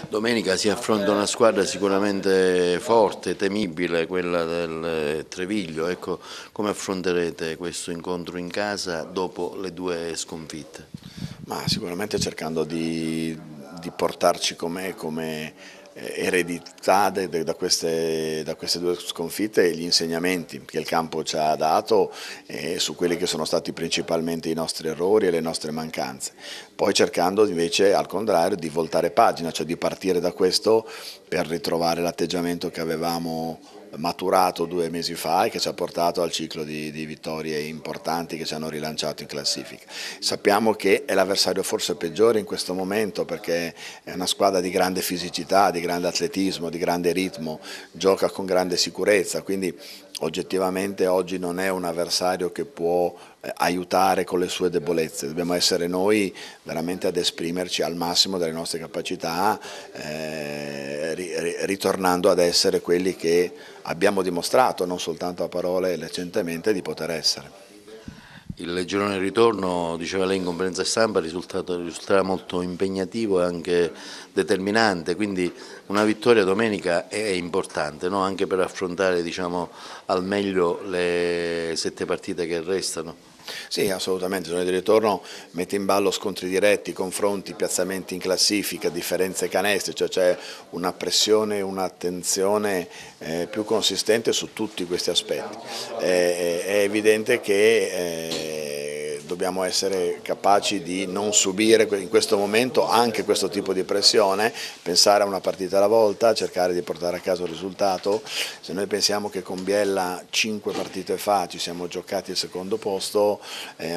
Domenica si affronta una squadra sicuramente forte, temibile, quella del Treviglio. Ecco, come affronterete questo incontro in casa dopo le due sconfitte? Ma sicuramente cercando di portarci come eredità da queste due sconfitte gli insegnamenti che il campo ci ha dato su quelli che sono stati principalmente i nostri errori e le nostre mancanze. Poi cercando invece al contrario di voltare pagina, cioè di partire da questo per ritrovare l'atteggiamento che avevamo maturato 2 mesi fa e che ci ha portato al ciclo di vittorie importanti che ci hanno rilanciato in classifica. Sappiamo che è l'avversario forse peggiore in questo momento perché è una squadra di grande fisicità, di grande atletismo, di grande ritmo, gioca con grande sicurezza, quindi oggettivamente oggi non è un avversario che può aiutare con le sue debolezze, dobbiamo essere noi veramente ad esprimerci al massimo delle nostre capacità, ritornando ad essere quelli che abbiamo dimostrato, non soltanto a parole recentemente, di poter essere. Il girone di ritorno, diceva lei in conferenza stampa, risulterà molto impegnativo e anche determinante, quindi una vittoria domenica è importante, no? Anche per affrontare, diciamo, al meglio le 7 partite che restano. Sì, assolutamente, il girone di ritorno mette in ballo scontri diretti, confronti, piazzamenti in classifica, differenze canestri, cioè c'è una pressione e un'attenzione più consistente su tutti questi aspetti. È evidente che dobbiamo essere capaci di non subire in questo momento anche questo tipo di pressione, pensare a una partita alla volta, cercare di portare a casa un risultato. Se noi pensiamo che con Biella 5 partite fa ci siamo giocati il secondo posto,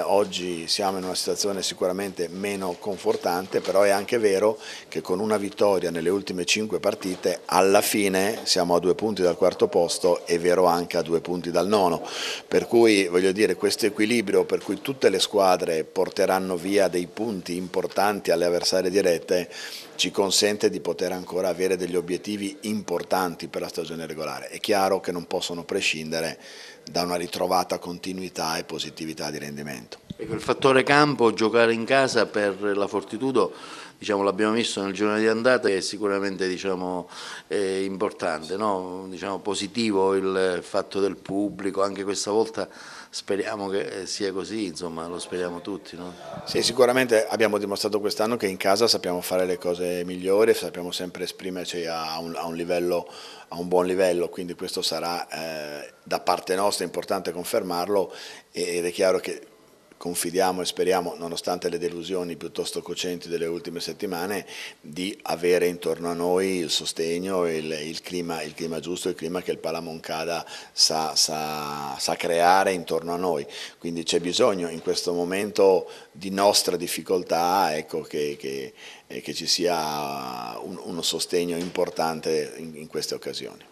oggi siamo in una situazione sicuramente meno confortante, però è anche vero che con una vittoria nelle ultime 5 partite alla fine siamo a 2 punti dal quarto posto, è vero anche a 2 punti dal nono, per cui voglio dire questo equilibrio per cui tutte le squadre porteranno via dei punti importanti alle avversarie dirette ci consente di poter ancora avere degli obiettivi importanti per la stagione regolare. È chiaro che non possono prescindere da una ritrovata continuità e positività di rendimento. Ecco, il fattore campo, giocare in casa per la Fortitudo, diciamo, l'abbiamo visto nel girone di andata, è sicuramente, diciamo, importante, no? Diciamo, positivo il fatto del pubblico, anche questa volta speriamo che sia così, insomma, lo speriamo tutti, no? Sì, sicuramente abbiamo dimostrato quest'anno che in casa sappiamo fare le cose migliori, sappiamo sempre esprimerci a un buon livello, quindi questo sarà da parte nostra importante confermarlo ed è chiaro che confidiamo e speriamo, nonostante le delusioni piuttosto cocenti delle ultime settimane, di avere intorno a noi il sostegno e il clima giusto, il clima che il Palamoncada sa creare intorno a noi. Quindi c'è bisogno in questo momento di nostra difficoltà, ecco, che ci sia uno sostegno importante in queste occasioni.